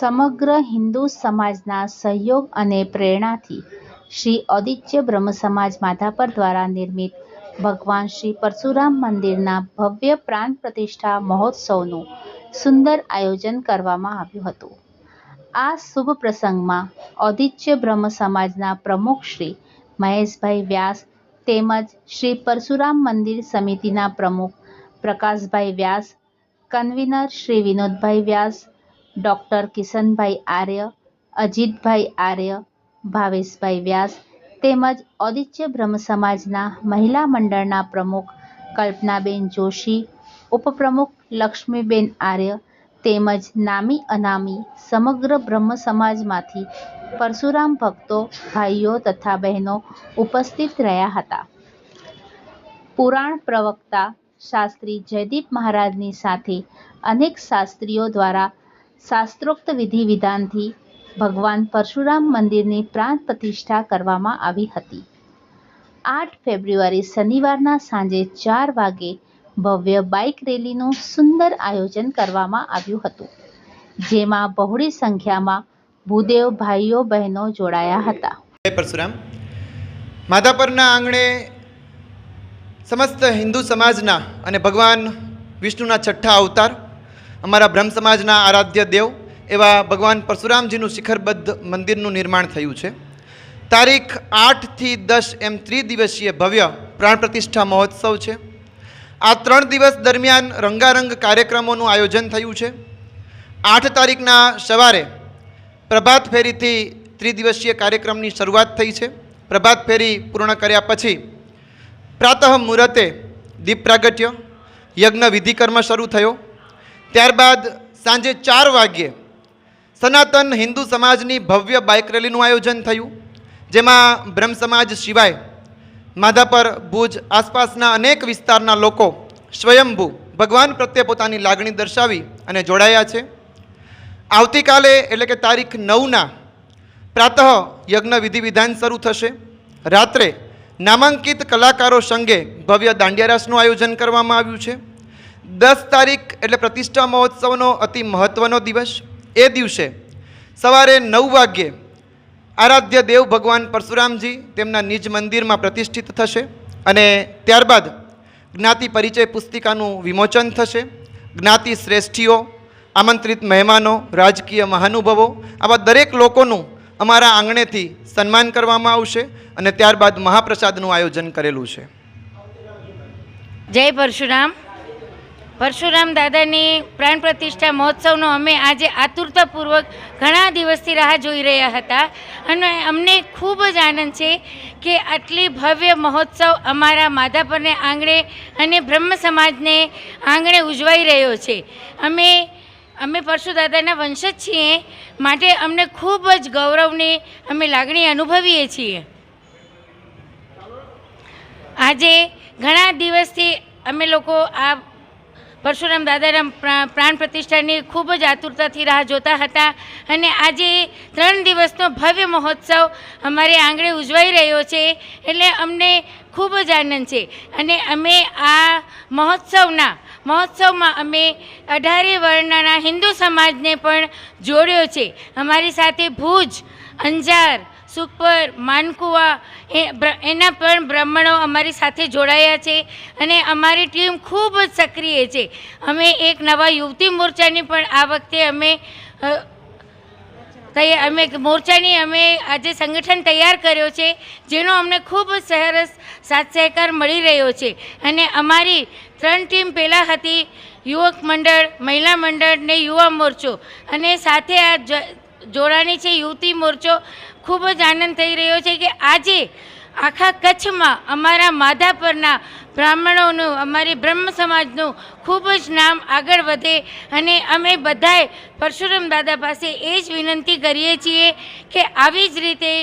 સમગ્ર હિન્દુ સમાજના સહયોગ અને પ્રેરણાથી શ્રી ઔદિત્ય બ્રહ્મ સમાજ માધાપર દ્વારા નિર્મિત ભગવાન શ્રી પરશુરામ મંદિરના ભવ્ય પ્રાણ પ્રતિષ્ઠા મહોત્સવનું સુંદર આયોજન કરવામાં આવ્યું હતું. આ શુભ પ્રસંગમાં ઔદિત્ય બ્રહ્મ સમાજના પ્રમુખ શ્રી મહેશભાઈ વ્યાસ તેમજ શ્રી પરશુરામ મંદિર સમિતિના પ્રમુખ પ્રકાશભાઈ વ્યાસ, કન્વીનર શ્રી વિનોદભાઈ વ્યાસ, ડૉક્ટર કિશનભાઈ આર્ય, અજીતભાઈ આર્ય, ભાવેશભાઈ વ્યાસ તેમજ ઔદિત્ય બ્રહ્મ સમાજના મહિલા મંડળના પ્રમુખ કલ્પનાબેન જોશી, ઉપપ્રમુખ લક્ષ્મીબેન આર્ય તેમજ નામી અનામી સમગ્ર બ્રહ્મ સમાજમાંથી પરશુરામ ભક્તો, ભાઈઓ તથા બહેનો ઉપસ્થિત રહ્યા હતા. પુરાણ પ્રવક્તા શાસ્ત્રી જયદીપ મહારાજની સાથે અનેક શાસ્ત્રીઓ દ્વારા શાસ્ત્રોક્ત વિધિ વિધાનથી ભગવાન પરશુરામ મંદિરની પ્રાણ પ્રતિષ્ઠા કરવામાં આવી હતી. 8 ફેબ્રુઆરી શનિવારના સાંજે 4 વાગે ભવ્ય બાઇક રેલીનું સુંદર આયોજન કરવામાં આવ્યું હતું, જેમાં બહોળી સંખ્યામાં ભૂદેવ ભાઈઓ બહેનો જોડાયા હતા. જય પરશુરામ. માધાપરના આંગણે સમસ્ત હિન્દુ સમાજના અને ભગવાન વિષ્ણુના છઠ્ઠા અવતાર અમારા બ્રહ્મ સમાજના આરાધ્ય દેવ એવા ભગવાન પરશુરામજીનું શિખરબદ્ધ મંદિરનું નિર્માણ થયું છે. તારીખ 8 થી 10 એમ ત્રિદિવસીય ભવ્ય પ્રાણ પ્રતિષ્ઠા મહોત્સવ છે. આ 3 દિવસ દરમિયાન રંગારંગ કાર્યક્રમોનું આયોજન થયું છે. 8 તારીખના સવારે પ્રભાત ફેરીથી ત્રિદિવસીય કાર્યક્રમની શરૂઆત થઈ છે. પ્રભાત ફેરી પૂર્ણ કર્યા પછી પ્રાતઃ મુહૂર્તે દીપ પ્રાગટ્ય, યજ્ઞ વિધિકર્મ શરૂ થયો. ત્યારબાદ સાંજે 4 વાગ્યે સનાતન હિન્દુ સમાજની ભવ્ય બાઇક રેલીનું આયોજન થયું, જેમાં બ્રહ્મ સમાજ સિવાય માધાપર, ભુજ આસપાસના અનેક વિસ્તારના લોકો સ્વયંભૂ ભગવાન પ્રત્યે પોતાની લાગણી દર્શાવી અને જોડાયા છે. આવતીકાલે એટલે કે તારીખ 9ના પ્રાતઃ યજ્ઞ વિધિ વિધાન શરૂ થશે. રાત્રે નામાંકિત કલાકારો સંગે ભવ્ય દાંડિયા રાસનું આયોજન કરવામાં આવ્યું છે. 10 તારીખ એટલે પ્રતિષ્ઠા મહોત્સવનો અતિ મહત્ત્વનો દિવસ. એ દિવસે સવારે 9 વાગ્યે આરાધ્ય દેવ ભગવાન પરશુરામજી તેમના નિજ મંદિરમાં પ્રતિષ્ઠિત થશે અને ત્યારબાદ જ્ઞાતિ પરિચય પુસ્તિકાનું વિમોચન થશે. જ્ઞાતિ શ્રેષ્ઠીઓ, આમંત્રિત મહેમાનો, રાજકીય મહાનુભાવો આવા દરેક લોકોનું અમારા આંગણેથી સન્માન કરવામાં આવશે અને ત્યારબાદ મહાપ્રસાદનું આયોજન કરેલું છે. જય પરશુરામ. પરશુરામ દાદાની પ્રાણ પ્રતિષ્ઠા મહોત્સવનો અમે આજે આતુરતાપૂર્વક ઘણા દિવસથી રાહ જોઈ રહ્યા હતા અને અમને ખૂબ જ આનંદ છે કે આટલી ભવ્ય મહોત્સવ અમારા માધાપરને આંગણે અને બ્રહ્મ સમાજને આંગણે ઉજવાઈ રહ્યો છે. અમે પરશુ દાદાના વંશજ છીએ, માટે અમને ખૂબ જ ગૌરવની અમે લાગણી અનુભવીએ છીએ. આજે ઘણા દિવસથી અમે લોકો આ પરશુરામ દાદાના પ્રાણ પ્રતિષ્ઠાની ખૂબ જ આતુરતાથી રાહ જોતા હતા અને આજે 3 દિવસનો ભવ્ય મહોત્સવ અમારે આંગણે ઉજવાઈ રહ્યો છે એટલે અમને ખૂબ જ આનંદ છે. અને અમે આ મહોત્સવમાં અમે 18 વર્ણના હિન્દુ સમાજને પણ જોડ્યો છે. અમારી સાથે ભુજ, અંજાર, સુખપર, માનકુવા એના પણ બ્રાહ્મણો અમારી સાથે જોડાયા છે અને અમારી ટીમ ખૂબ જ સક્રિય છે. અમે એક નવા યુવતી મોરચાની પણ આ વખતે અમે આજે સંગઠન તૈયાર કર્યો છે, જેનો અમને ખૂબ જ સરસ સાથ સહકાર મળી રહ્યો છે. અને અમારી 3 ટીમ પહેલાં હતી, યુવક મંડળ, મહિલા મંડળ ને યુવા મોરચો, અને સાથે આ જોડાણી છે યુવતી મોરચો. ખૂબ જ આનંદ થઈ રહ્યો છે કે આજે આખા કચ્છમાં અમારા માધાપરના બ્રાહ્મણોનું, અમારી બ્રહ્મ સમાજનું ખૂબ જ નામ આગળ વધે અને અમે બધાએ પરશુરામ દાદા પાસે એ જ વિનંતી કરીએ છીએ કે આવી જ રીતે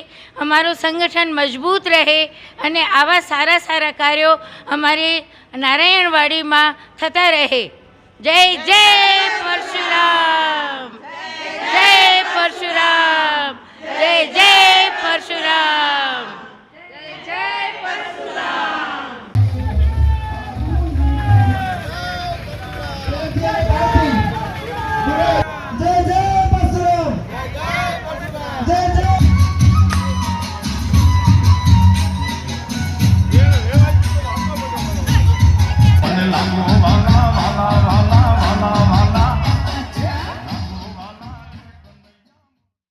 અમારું સંગઠન મજબૂત રહે અને આવા સારા સારા કાર્યો અમારી નારાયણવાડીમાં થતા રહે. જય જય પરશુરામ, જય પરશુરામ, જય જય પરશુરામ.